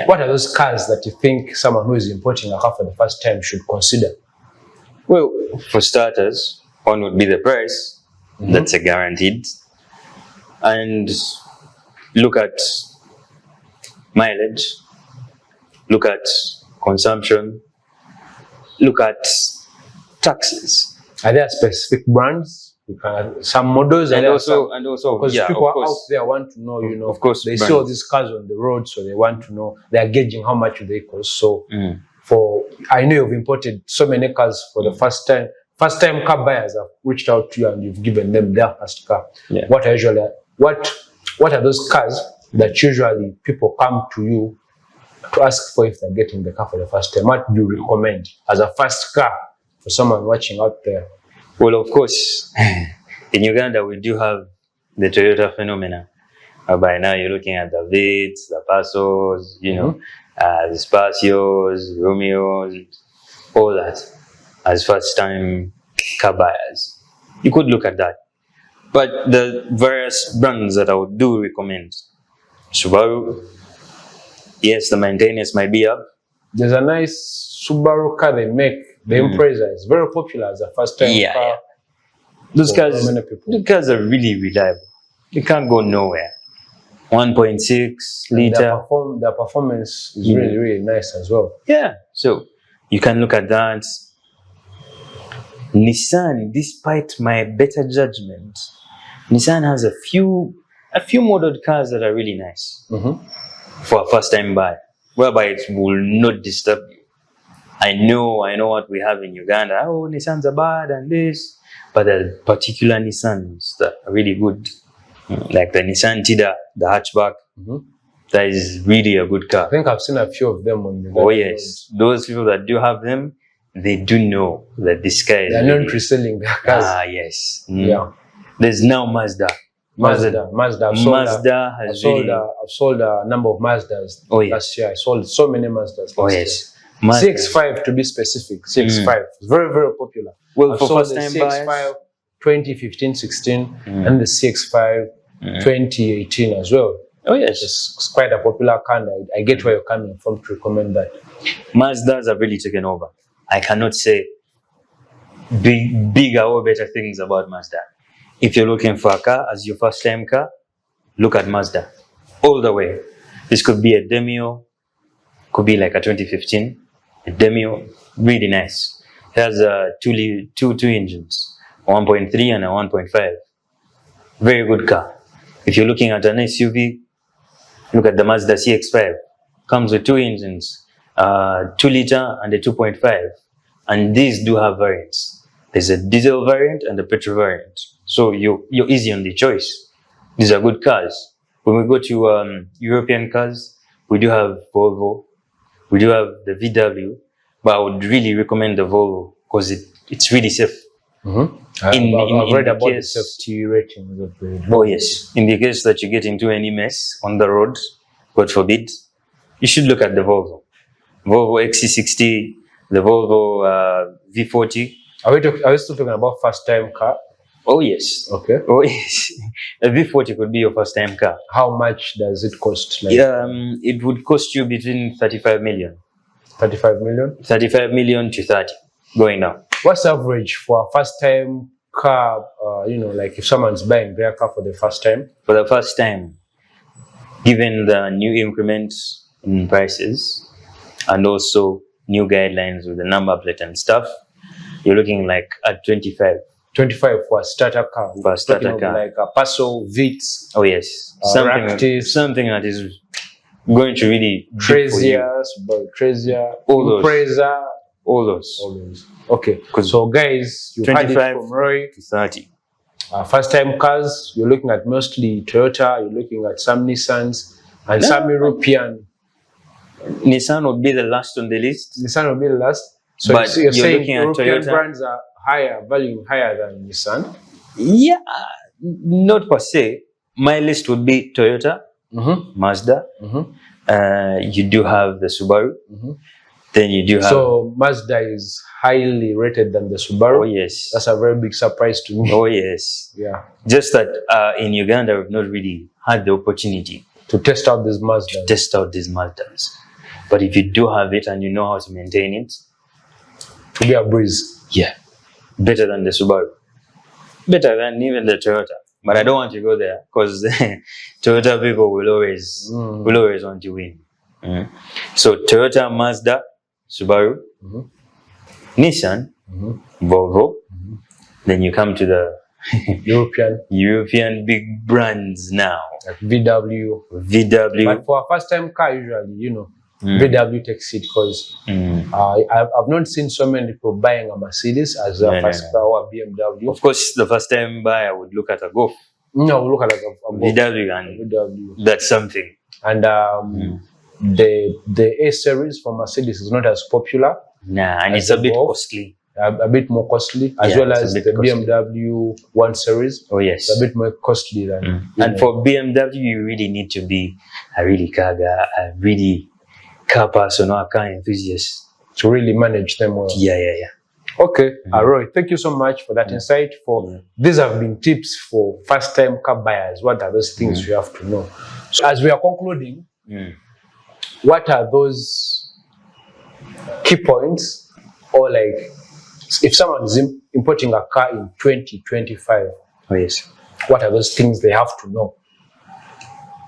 what are those cars that you think someone who is importing a car for the first time should consider? Well, for starters, one would be the price. That's a guaranteed. And look at mileage, look at consumption, look at taxes. Are there specific brands? Some models, and also because people out there want to know, of course, they see all these cars on the road, so they want to know, they are gauging how much they cost. So I know you've imported so many cars for the first time car buyers have reached out to you and you've given them their first car. What are those cars that usually people come to you to ask for if they're getting the car for the first time? What do you recommend as a first car for someone watching out there? Well, of course, in Uganda, we do have the Toyota phenomena. By now, you're looking at the Vitz, the Passos, the Spacios, Romeos, all that as first-time car buyers. You could look at that. But the various brands that I would do recommend, Subaru, yes, the maintenance might be up. There's a nice Subaru car they make. The Impreza is very popular as a first-time car. Those cars are really reliable. You can't go nowhere. 1.6 liter. Their performance is really, really nice as well. Yeah, so you can look at that. Nissan, despite my better judgment, Nissan has a few modeled cars that are really nice for a first-time buyer, whereby it will not disturb you. I know what we have in Uganda. Oh, Nissans are bad and this, but there are particular Nissans that are really good, like the Nissan Tida, the hatchback. That is really a good car. I think I've seen a few of them on the road. Oh yes, those people that do have them, they do know that this car is. They're not reselling their cars. Ah yes. Yeah. There's now Mazda. Mazda. I've sold a number of Mazdas last year. I sold so many Mazdas last year. Mazda. CX-5 to be very, very popular. Well, I've for sold first-time the CX-5 2015-16 and the CX-5 2018 as well. Oh yes, it's quite a popular car. And I get where you're coming from to recommend that. Mazdas have really taken over. I cannot say bigger or better things about Mazda. If you're looking for a car as your first-time car, look at Mazda all the way. This could be a Demio, could be like a 2015. A Demio, really nice. It has two engines, 1.3 and a 1.5. Very good car. If you're looking at an SUV, look at the Mazda CX-5. Comes with two engines, 2 liter and a 2.5. And these do have variants. There's a diesel variant and a petrol variant. So you're easy on the choice. These are good cars. When we go to European cars, we do have Volvo. We do have the VW, but I would really recommend the Volvo because it's really safe. I've read about the safety ratings of the Volvo. Oh yes, in the case that you get into any mess on the road, God forbid, you should look at the Volvo. Volvo XC60, the Volvo V40. Are we still talking about first-time car? Oh yes. Okay. Oh yes. A V40 could be your first-time car. How much does it cost? It would cost you between 35 million. 35 million? 35 million to 30, going down. What's average for a first-time car? Like if someone's buying their car for the first time? For the first time, given the new increments in prices and also new guidelines with the number plate and stuff, you're looking like at 25. 25 for a starter car. For a starter car. Like a Passo, Vitz. Oh yes. Something that is going to really... Trezia, all Impreza. All those. Okay. So guys, you heard it from Roy. To 30. First-time cars, you're looking at mostly Toyota, you're looking at some Nissans, and some European. Nissan would be the last on the list. Nissan will be the last. So but you're saying looking at European Toyota brands higher than Nissan? Yeah, not per se. My list would be Toyota, Mazda. You do have the Subaru. Then you do have. So Mazda is highly rated than the Subaru. Oh yes, that's a very big surprise to me. Oh yes, Yeah. Just that in Uganda we've not really had the opportunity to test out these Mazdas. But if you do have it and you know how to maintain it, to be a breeze. Yeah, better than the Subaru, better than even the Toyota. But I don't want to go there because Toyota people will always want to win. So Toyota, Mazda, Subaru, Nissan, Volvo. Then you come to the European big brands now, like VW. But for a first-time car, usually, VW takes it because I've not seen so many people buying a Mercedes as a first car or a BMW. Of course, the first-time buyer would look at a Golf. No, look at a Golf. VW. That's something. And the A series for Mercedes is not as popular. And it's a bit costly. A bit more costly, as well as the BMW 1 Series. Oh yes, it's a bit more costly than. And for BMW, you really need to be a really car guy, a really car person or a car enthusiast to really manage them well. Yeah. Okay, Roy, thank you so much for that insight. These have been tips for first-time car buyers. What are those things you have to know? So as we are concluding, what are those key points, or like, if someone is importing a car in 2025, what are those things they have to know?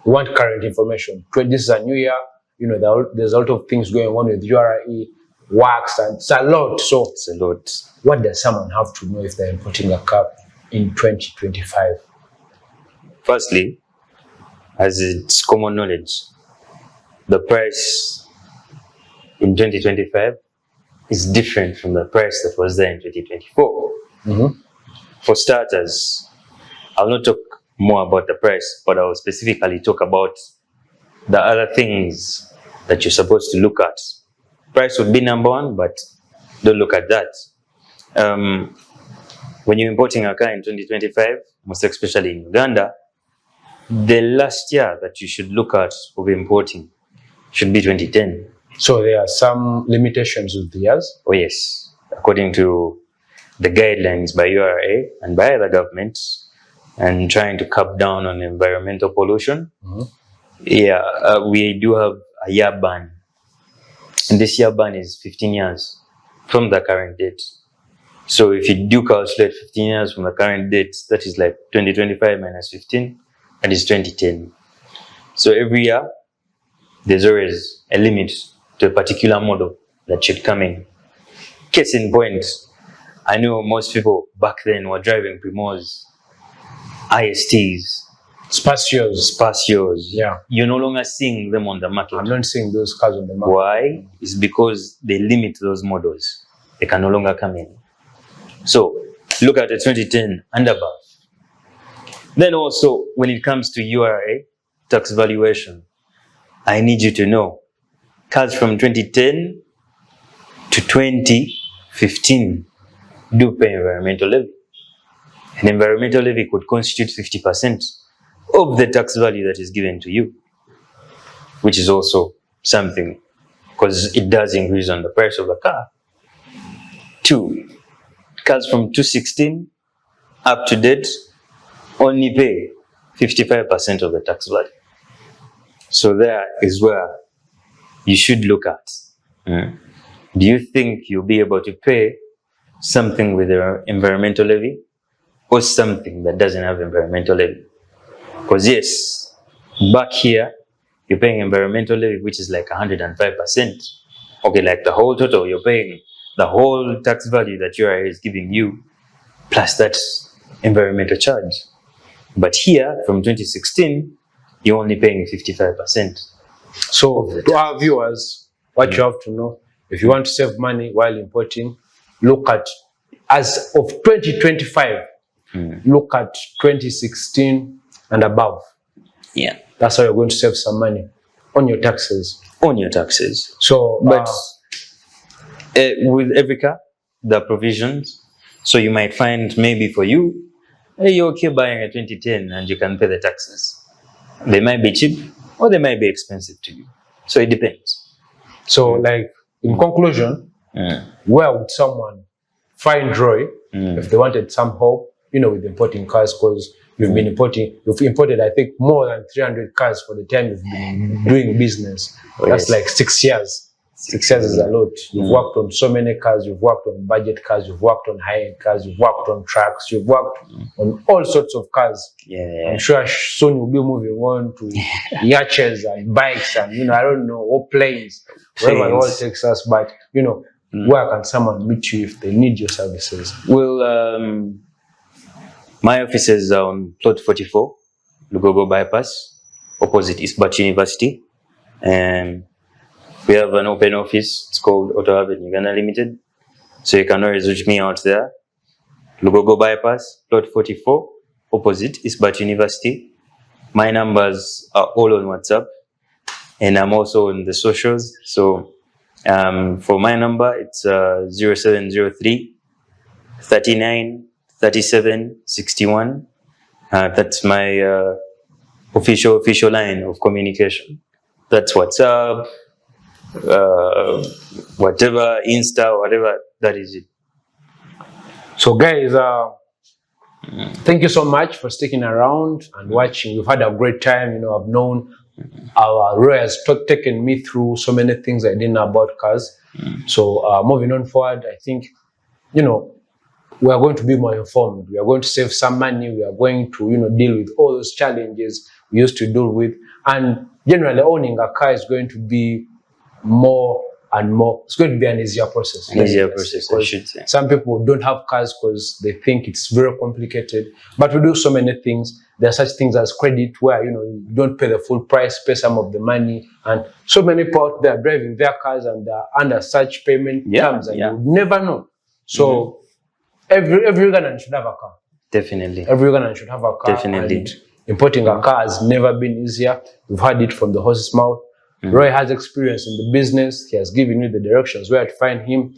We want current information. This is a new year. There's a lot of things going on with URE, works, and it's a lot. So it's a lot. What does someone have to know if they're importing a car in 2025? Firstly, as it's common knowledge, the price in 2025 is different from the price that was there in 2024. For starters, I'll not talk more about the price, but I'll specifically talk about the other things that you're supposed to look at. Price would be number one, but don't look at that. When you're importing a car in 2025, most especially in Uganda, the last year that you should look at of importing should be 2010. So there are some limitations with the years? Oh yes. According to the guidelines by URA and by other governments, and trying to cut down on environmental pollution, we do have a year ban. And this year ban is 15 years from the current date. So if you do calculate 15 years from the current date, that is like 2025 minus 15, and it's 2010. So every year, there's always a limit to a particular model that should come in. Case in point, I know most people back then were driving Primos, ISTs, Spacios. Yeah. You're no longer seeing them on the market. I'm not seeing those cars on the market. Why? It's because they limit those models. They can no longer come in. So look at the 2010 and above. Then also, when it comes to URA, tax valuation, I need you to know, cars from 2010 to 2015 do pay environmental levy. An environmental levy could constitute 50% of the tax value that is given to you, which is also something, because it does increase on the price of the car. 2, cars from 2016 up to date only pay 55% of the tax value. So there is where you should look at. Do you think you'll be able to pay something with an environmental levy or something that doesn't have environmental levy? Because yes, back here, you're paying environmental levy, which is like 105%. Okay, like the whole total, you're paying the whole tax value that URA is giving you, plus that environmental charge. But here, from 2016, you're only paying 55%. So to our viewers, what you have to know, if you want to save money while importing, look at, as of 2025, look at 2016 and above. Yeah. That's how you're going to save some money on your taxes. So, but with every car, there are provisions So you might find maybe for you, hey, you're okay buying a 2010 and you can pay the taxes. They might be cheap or they might be expensive to you. So it depends. So, like, in conclusion, where would someone find Roy if they wanted some help, with importing cars? Because you've imported, I think, more than 300 cars for the time you've been doing business. That's like 6 years. 6 years is a lot. You've worked on so many cars. You've worked on budget cars. You've worked on high-end cars. You've worked on trucks. You've worked on all sorts of cars. Yeah. I'm sure soon you'll be moving on to yachts and bikes and, I don't know, or planes, wherever it all takes us. But, where can someone meet you if they need your services? Well, my office is on plot 44, Lugogo Bypass, opposite Eastbat University. And we have an open office. It's called Auto Hub in Uganda Limited. So you can always reach me out there. Lugogo Bypass, plot 44, opposite Eastbat University. My numbers are all on WhatsApp. And I'm also on the socials. So for my number, it's 0703 39 37 61. That's my official line of communication. That's WhatsApp, whatever, Insta, whatever, that is it. So guys, thank you so much for sticking around and watching. We've had a great time. I've known our Roy has taken me through so many things I didn't know about cars. So moving on forward, I think, we are going to be more informed. We are going to save some money. We are going to, deal with all those challenges we used to deal with. And generally, owning a car is going to be more and more. It's going to be an easier process. Easier process, I should say. Some people don't have cars because they think it's very complicated. But we do so many things. There are such things as credit where, you don't pay the full price, pay some of the money. And so many people out there driving their cars and they're under such payment terms and you would never know. So every Ugandan should have a car. Definitely. Every Ugandan should have a car. Definitely. And importing a car has never been easier. We've heard it from the horse's mouth. Roy has experience in the business. He has given you the directions where to find him.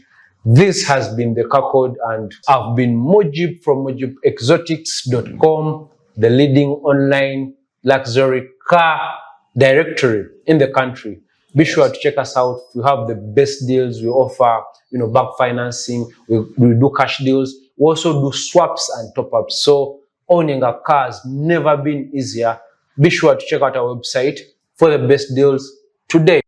This has been the Car Code, and I've been Mujib from MujibExotics.com, the leading online luxury car directory in the country. Be sure to check us out. We have the best deals. We offer, back financing. We do cash deals. We also do swaps and top-ups. So owning a car has never been easier. Be sure to check out our website for the best deals today.